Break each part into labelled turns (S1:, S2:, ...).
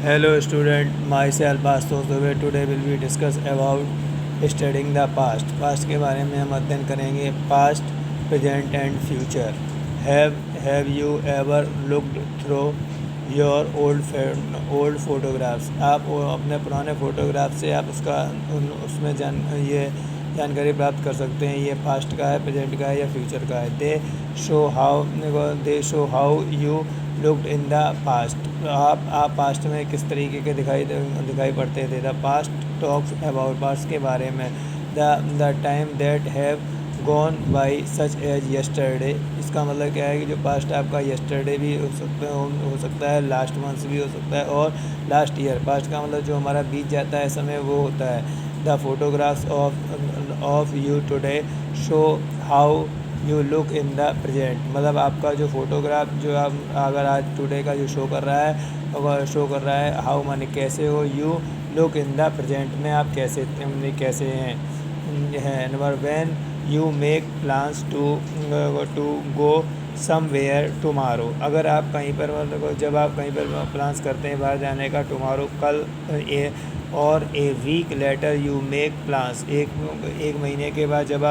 S1: Hello student, myself Astos Dubey. Today will be discuss about studying the past. Past के बारे में हम अध्ययन करेंगे past, present and future. Have you ever looked through your old photographs? आप अपने पुराने फोटोग्राफ से आप उसमें ये जानकारी प्राप्त कर सकते हैं. ये पास्ट का है, प्रेजेंट का है या फ्यूचर का है. They show how you looked in the past. आप पास्ट में किस तरीके के दिखाई पड़ते थे. The past talks about past के बारे में. The time that have gone by such as yesterday. इसका मतलब क्या है कि जो पास्ट आपका यस्टरडे भी हो सकता है, लास्ट मंथ भी हो सकता है और लास्ट ईयर. पास्ट का मतलब जो हमारा बीत जाता है समय, वो होता है. The photographs of you today show how you look in the present. मतलब आपका जो फोटोग्राफ जो आप अगर आज टुडे का जो शो कर रहा है हाउ माने कैसे हो, you look in the present में आप कैसे हैं. Number when you make plans to go somewhere tomorrow. अगर आप कहीं पर मतलब जब आप कहीं पर प्लान्स करते हैं बाहर जाने का, टुमारो कल, और a week later you make plans. एक महीने के बाद जब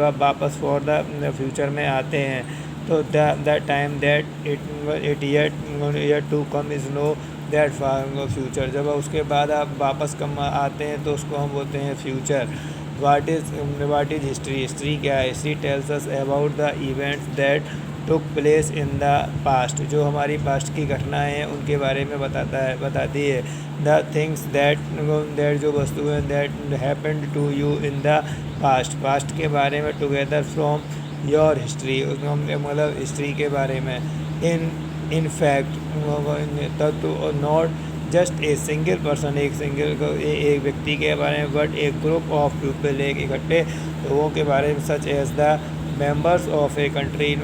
S1: आप वापस फॉर द फ्यूचर में आते हैं, तो the time that it yet to come is no that future. जब उसके बाद आप वापस आते हैं तो उसको हम बोलते हैं future. What is history. History क्या है. History tells us about the events that took place in the past. जो हमारी पास्ट की घटनाएं हैं उनके बारे में बताती है. द थिंग्स दैट जो वस्तुएं that happened to you in the past के बारे में. Together from your history. मतलब हिस्ट्री के बारे में. In fact not just a single person. एक व्यक्ति के बारे में, but a group of people. एक इकट्ठे लोगों के बारे में. Such as the members of a country.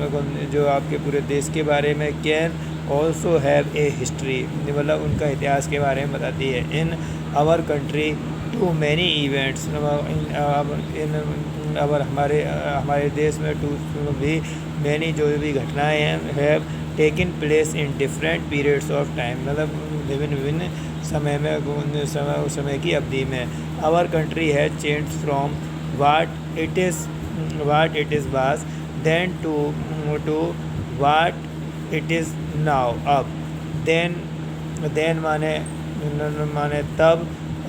S1: जो आपके पूरे देश के बारे में. Can also have a history. मतलब उनका इतिहास के बारे में बताती है. In our country too many events. Our हमारे देश में टू भी मैनी जो भी घटनाएँ हैं have taken place in different periods of time. मतलब विभिन्न समय की अवधि में. Our country has changed from what it is was then to what it is now. अब देन माने तब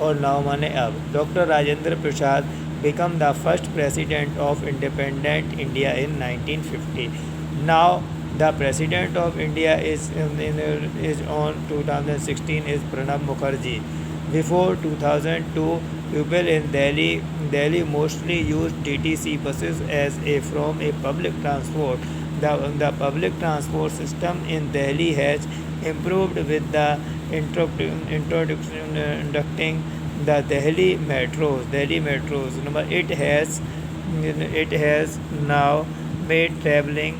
S1: और नाउ माने अब. Doctor Rajendra Prasad become the first president of independent India in 1950. Now the president of India is on 2016 is Pranab Mukherjee. Before 2002, people in Delhi mostly used DTC buses as from a public transport. The public transport system in Delhi has improved with the introducing the Delhi metros. It has now made traveling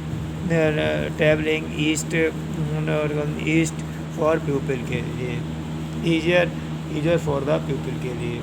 S1: east for people के लिए easier for the people के लिए.